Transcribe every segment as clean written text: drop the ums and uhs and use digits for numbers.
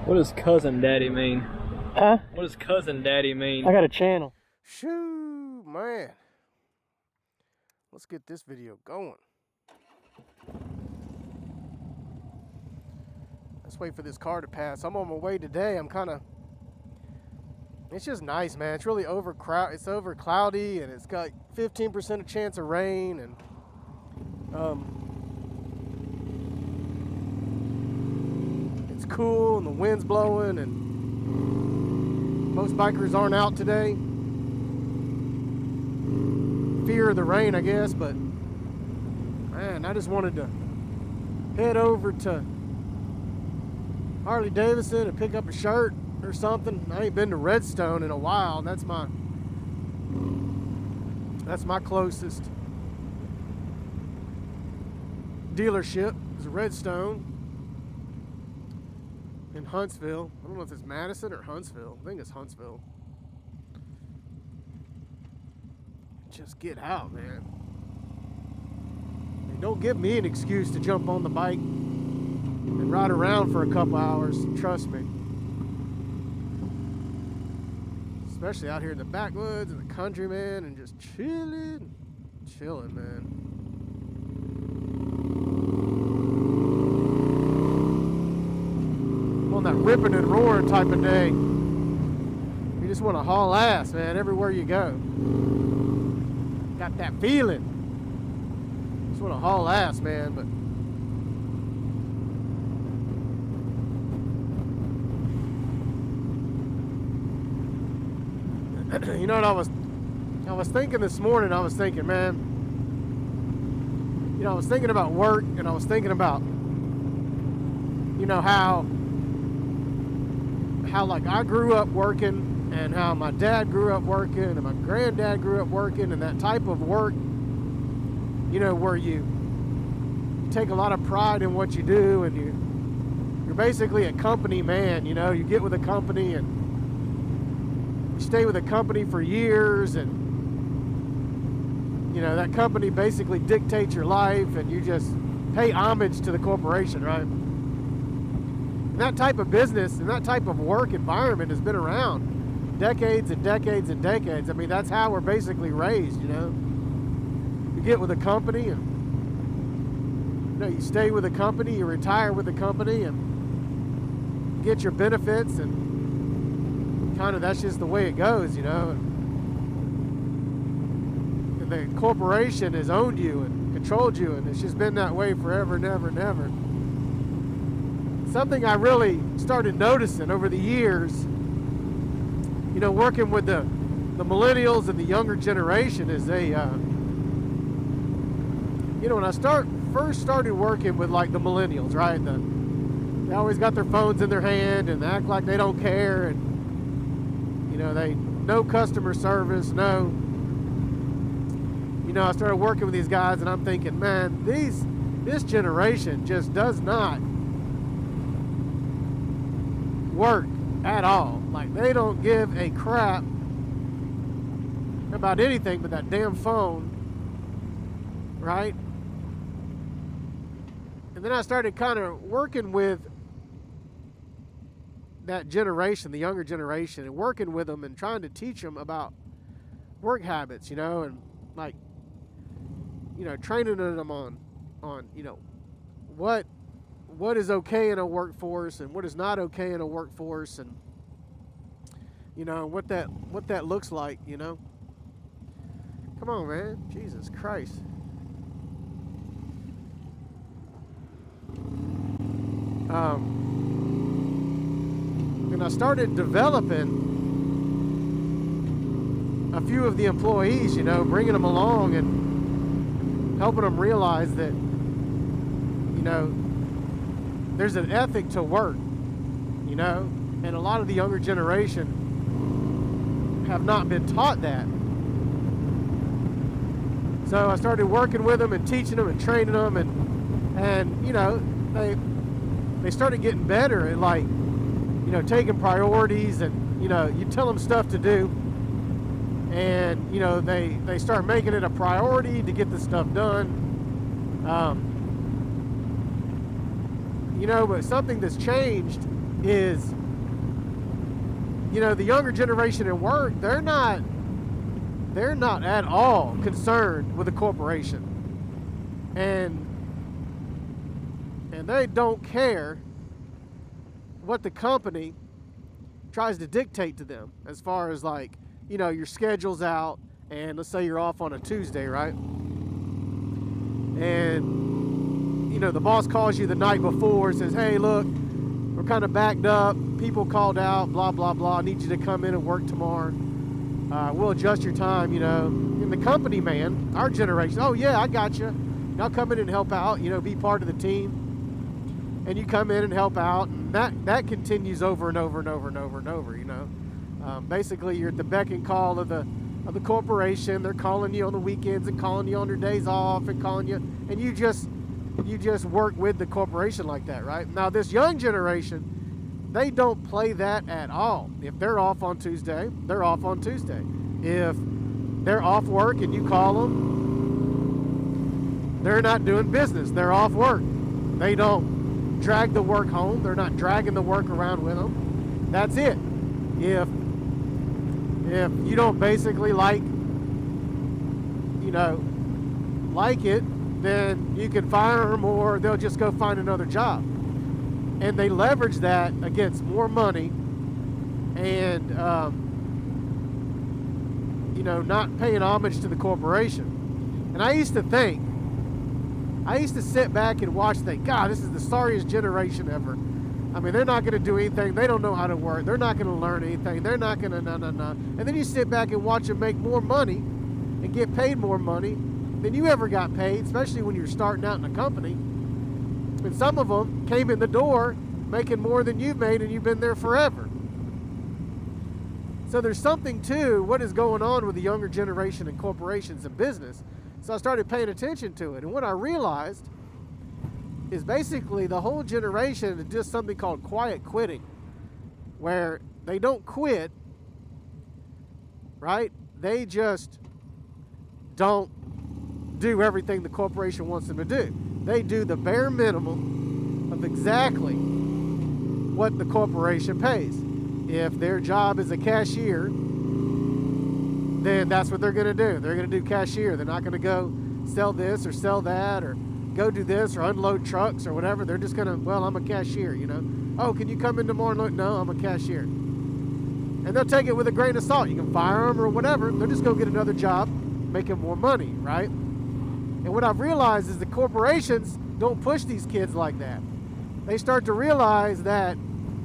What does cousin daddy mean? Huh? What does cousin daddy mean? I got a channel. Shoo, man. Let's get this video going. Let's wait for this car to pass. I'm on my way today. It's just nice, man. It's really it's over cloudy, and it's got 15% of chance of rain, and it's cool, and the wind's blowing, and most bikers aren't out today. Fear of the rain, I guess, but man, I just wanted to head over to Harley-Davidson and pick up a shirt or something. I ain't been to Redstone in a while. That's my closest dealership is Redstone in Huntsville. I don't know if it's Madison or Huntsville. I think it's Huntsville. Just get out, man. Hey, don't give me an excuse to jump on the bike and ride around for a couple hours. Trust me. Especially out here in the backwoods and the country, man, and just chilling, man. On that ripping and roaring type of day, you just want to haul ass, man, everywhere you go. Got that feeling. Just want to haul ass, man, but you know what I was thinking this morning? I was thinking, man, I was thinking about work, and I was thinking about, how like I grew up working, and how my dad grew up working, and my granddad grew up working, and that type of work, where you take a lot of pride in what you do, and you're basically a company man. You get with a company and you stay with a company for years, and that company basically dictates your life, and you just pay homage to the corporation, right? And that type of business and that type of work environment has been around decades and decades and decades. I mean, that's how we're basically raised. You get with a company, and you stay with a company, you retire with a company, and get your benefits, and kind of that's just the way it goes, And the corporation has owned you and controlled you, and it's just been that way forever and ever and ever. Something I really started noticing over the years, working with the millennials and the younger generation, is when I first started working with like the millennials, right? They always got their phones in their hand and they act like they don't care, and they no customer service, no. I started working with these guys, and I'm thinking, man, this generation just does not work at all. Like, they don't give a crap about anything but that damn phone, right? And then I started kind of working with that generation, the younger generation, and working with them and trying to teach them about work habits, and like, training them on what is okay in a workforce and what is not okay in a workforce, and what that looks like. Come on, man, Jesus Christ. And I started developing a few of the employees, bringing them along and helping them realize that, there's an ethic to work, and a lot of the younger generation have not been taught that. So I started working with them and teaching them and training them, and they started getting better at, like, taking priorities, and you tell them stuff to do, and they start making it a priority to get the stuff done. But something that's changed is, the younger generation at work, they're not at all concerned with a corporation. And they don't care what the company tries to dictate to them as far as your schedule's out, and let's say you're off on a Tuesday, right? And the boss calls you the night before and says, hey, look, we're kind of backed up, people called out, blah blah blah, I need you to come in and work tomorrow. We'll adjust your time. And the company man, our generation, oh yeah, I got you, I'll come in and help out, be part of the team. And you come in and help out, and that continues over and over and over and over and over. Basically, you're at the beck and call of the corporation. They're calling you on the weekends and calling you on your days off and calling you, and you just work with the corporation like that, right? Now, this young generation, they don't play that at all. If they're off on Tuesday, they're off on Tuesday. If they're off work and you call them, they're not doing business. They're off work. They don't drag the work home. They're not dragging the work around with them. That's it. If you don't basically like it, then you can fire them, or they'll just go find another job. And they leverage that against more money and not paying homage to the corporation. And I used to sit back and watch, think, God, this is the sorriest generation ever. I mean, they're not going to do anything. They don't know how to work. They're not going to learn anything. They're not going to no. And then you sit back and watch them make more money and get paid more money than you ever got paid, especially when you're starting out in a company. And some of them came in the door making more than you've made, and you've been there forever. So there's something to what is going on with the younger generation and corporations and business. So I started paying attention to it. And what I realized is basically the whole generation is just something called quiet quitting, where they don't quit, right? They just don't do everything the corporation wants them to do. They do the bare minimum of exactly what the corporation pays. If their job is a cashier, then that's what they're going to do. They're going to do cashier. They're not going to go sell this or sell that or go do this or unload trucks or whatever. They're just going to, well, I'm a cashier, Oh, can you come in tomorrow and look? No, I'm a cashier. And they'll take it with a grain of salt. You can fire them or whatever. They'll just go get another job, making more money, right? And what I've realized is the corporations don't push these kids like that. They start to realize that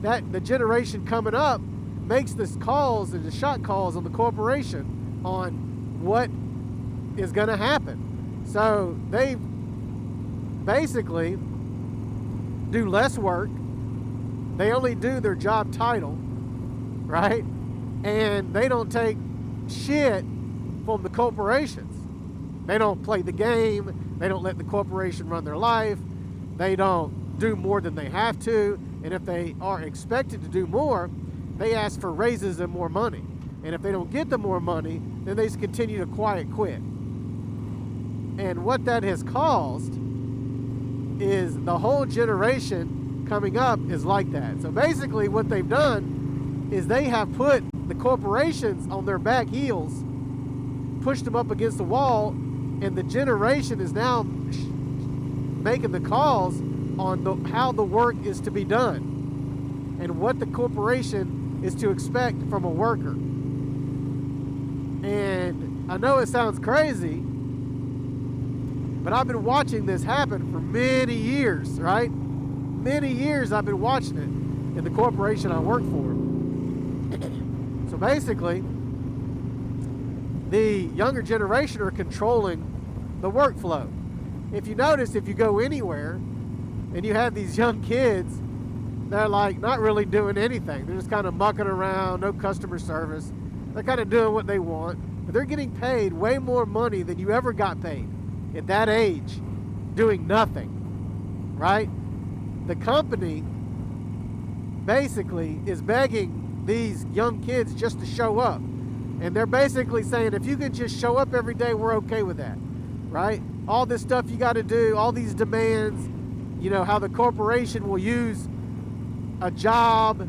the generation coming up makes the calls and the shot calls on the corporation on what is going to happen. So they basically do less work. They only do their job title, right? And they don't take shit from the corporations. They don't play the game. They don't let the corporation run their life. They don't do more than they have to. And if they are expected to do more, they ask for raises and more money. And if they don't get the more money, then they just continue to quiet quit. And what that has caused is the whole generation coming up is like that. So basically what they've done is they have put the corporations on their back heels, pushed them up against the wall, and the generation is now making the calls on how the work is to be done and what the corporation is to expect from a worker. And I know it sounds crazy, but I've been watching this happen for many years, right? Many years I've been watching it in the corporation I work for. So basically, the younger generation are controlling the workflow. If you notice, if you go anywhere and you have these young kids, they're like not really doing anything. They're just kind of mucking around, no customer service. They're kind of doing what they want, but they're getting paid way more money than you ever got paid at that age, doing nothing, right? The company basically is begging these young kids just to show up. And they're basically saying, if you can just show up every day, we're okay with that, right? All this stuff you got to do, all these demands, how the corporation will use a job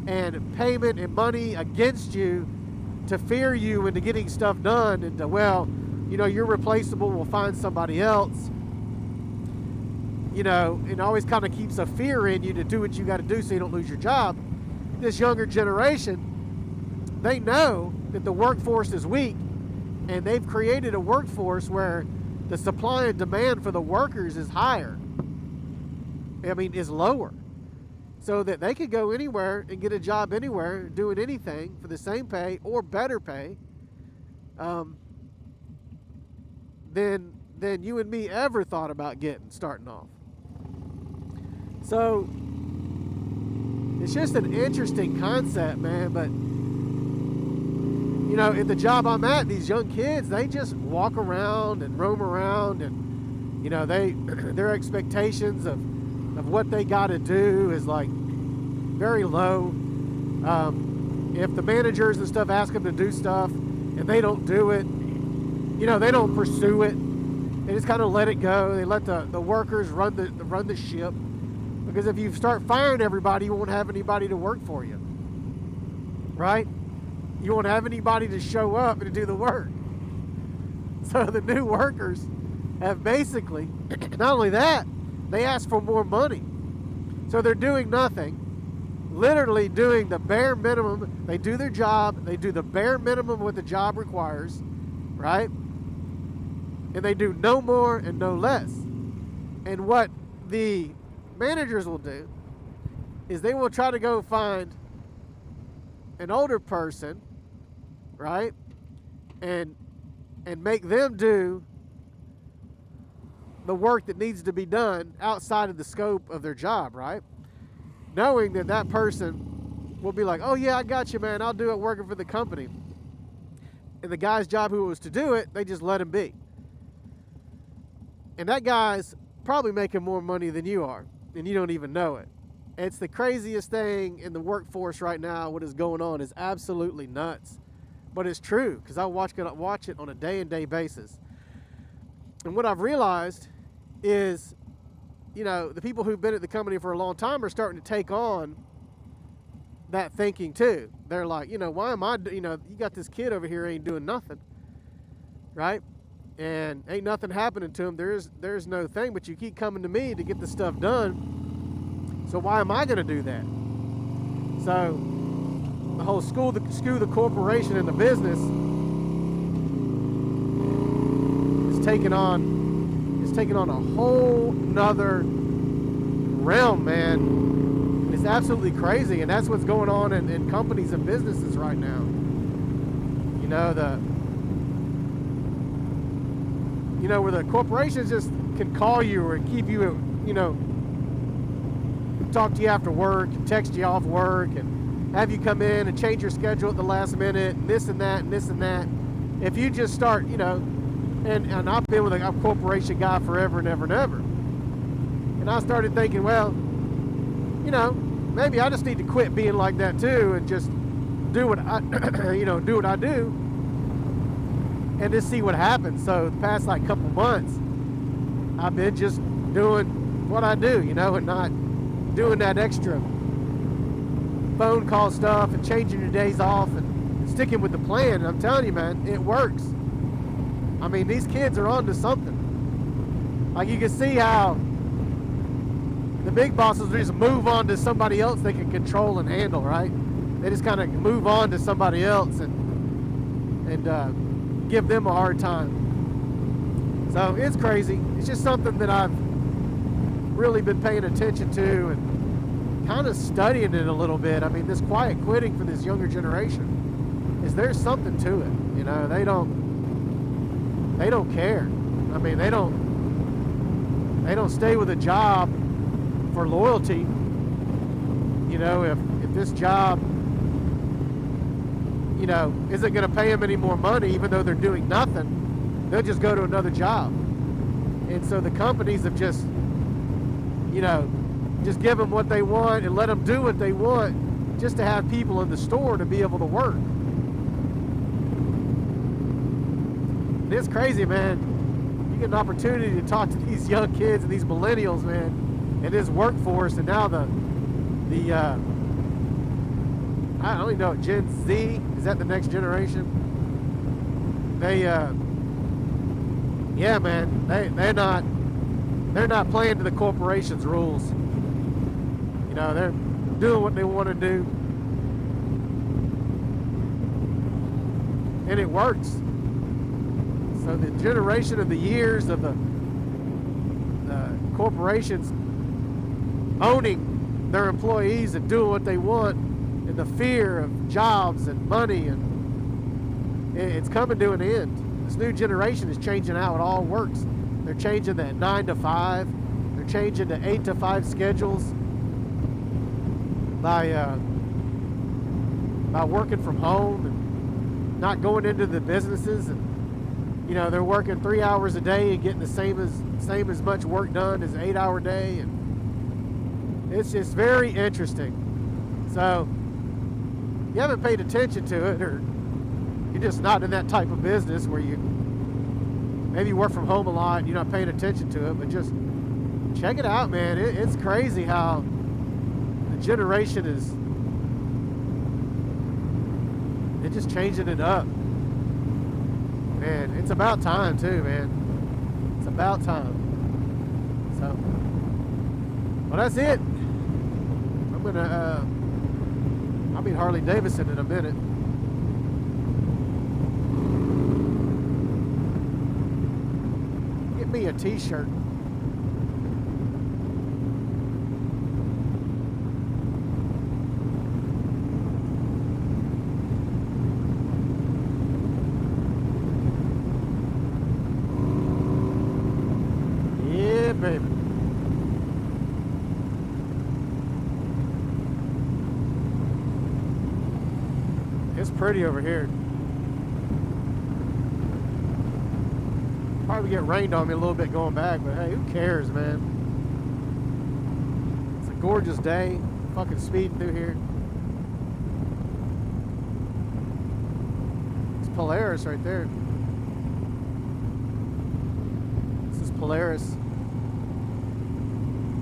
and payment and money against you to fear you into getting stuff done, and to, well, you're replaceable, we'll find somebody else. It always kind of keeps a fear in you to do what you got to do so you don't lose your job. This younger generation, they know that the workforce is weak, and they've created a workforce where the supply and demand for the workers is higher. Is lower. So that they could go anywhere and get a job anywhere, doing anything for the same pay or better pay than you and me ever thought about starting off. So it's just an interesting concept, man. But at the job I'm at, these young kids, they just walk around and roam around, and their expectations of what they got to do is like very low. If the managers and stuff ask them to do stuff and they don't do it, they don't pursue it. They just kind of let it go. They let the workers run the ship, because if you start firing everybody, you won't have anybody to work for you, right? You won't have anybody to show up and to do the work. So the new workers have basically, not only that, they ask for more money. So they're doing nothing, literally doing the bare minimum. They do their job, they do the bare minimum what the job requires, right? And they do no more and no less. And what the managers will do is they will try to go find an older person, right? And make them do the work that needs to be done outside of the scope of their job, right? Knowing that person will be like, oh yeah, I got you, man, I'll do it working for the company. And the guy's job who was to do it, they just let him be. And that guy's probably making more money than you are, and you don't even know it. It's the craziest thing in the workforce right now. What is going on is absolutely nuts. But it's true, because I watch it on a day-and-day basis. And what I've realized is, the people who've been at the company for a long time are starting to take on that thinking too. They're like, why am I, you got this kid over here ain't doing nothing, right? And ain't nothing happening to him. There's no thing, but you keep coming to me to get the stuff done. So why am I going to do that? So the whole screw the corporation and the business is taking on a whole nother realm, man. It's absolutely crazy, and that's what's going on in companies and businesses right now. Where the corporations just can call you or keep you, talk to you after work, text you off work, and have you come in and change your schedule at the last minute, and this and that and this and that. If you just start, and I've been with a corporation guy forever and ever and ever. And I started thinking, well, maybe I just need to quit being like that too, and just do what I, do what I do, and just see what happens. So the past couple months, I've been just doing what I do, and not doing that extra phone call stuff and changing your days off and sticking with the plan. And I'm telling you, man, it works. These kids are onto something. Like, you can see how the big bosses just move on to somebody else they can control and handle, right? They just kind of move on to somebody else and give them a hard time. So it's crazy. It's just something that I've really been paying attention to and kind of studying it a little bit. This quiet quitting for this younger generation, there's something to it. They don't care. They don't stay with a job for loyalty. If this job, isn't going to pay them any more money, even though they're doing nothing, they'll just go to another job. And so the companies have just give them what they want and let them do what they want, just to have people in the store to be able to work. And it's crazy, man. You get an opportunity to talk to these young kids and these millennials, man, and this workforce, and now The I don't even know, Gen Z, is that the next generation? They yeah, man, they're not playing to the corporation's rules. You know, they're doing what they want to do, and it works. So the generation of the years of the corporations owning their employees and doing what they want, and the fear of jobs and money, and it's coming to an end. This new generation is changing how it all works. They're changing that 9 to 5. They're changing to 8 to 5 schedules by working from home and not going into the businesses. And you know, they're working 3 hours a day and getting the same as much work done as an 8-hour day, and it's just very interesting. So you haven't paid attention to it, or you're just not in that type of business where you maybe work from home a lot, you're not paying attention to it, but just check it out, man. It's crazy how the generation is, they're just changing it up. Man, it's about time too, man. It's about time. So, well, that's it. I'm gonna I'll be Harley-Davidson in a minute. Get me a t-shirt. Yeah, baby. It's pretty over here. Probably get rained on me a little bit going back, but hey, who cares, man? It's a gorgeous day. Fucking speeding through here. It's Polaris right there. This is Polaris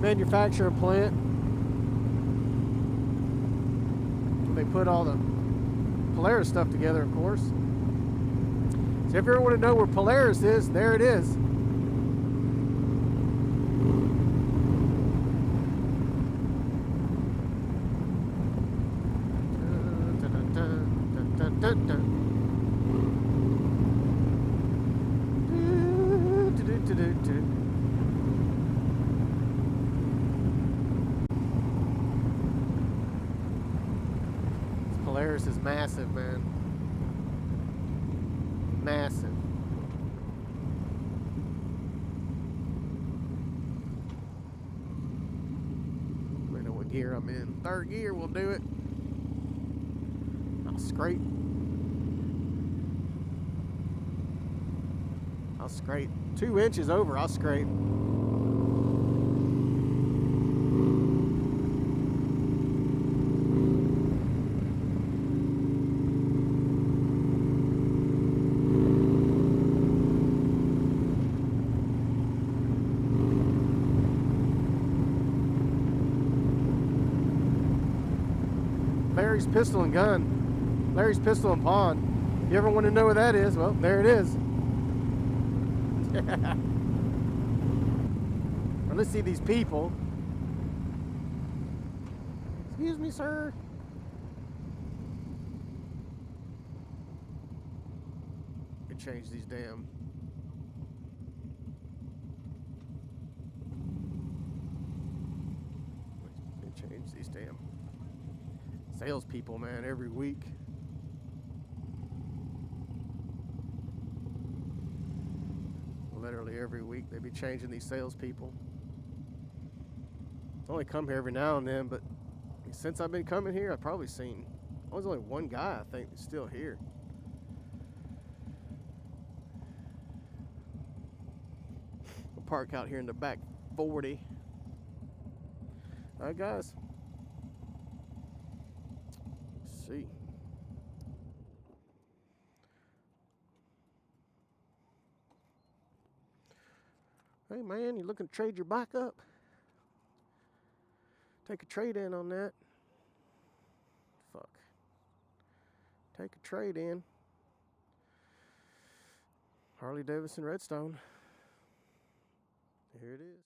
manufacturing plant. They put all the Polaris stuff together, of course. So if you ever want to know where Polaris is, there it is. Polaris is massive, man. Massive. I don't know what gear I'm in. Third gear will do it. I'll scrape. I'll scrape. 2 inches over, I'll scrape. Larry's Pistol and Gun. Larry's Pistol and Pawn. You ever want to know where that is? Well, there it is. Well, let's see these people. Excuse me, sir. Could change these damn. Change these damn salespeople, man, every week. Literally every week they be changing these salespeople. I only come here every now and then, but since I've been coming here, I've probably seen, there's only one guy I think that's still here. We'll park out here in the back 40. All right, guys. Let's see. Hey man, you looking to trade your bike up? Take a trade in on that. fuck. Take a trade in. Harley-Davidson Redstone. Here it is.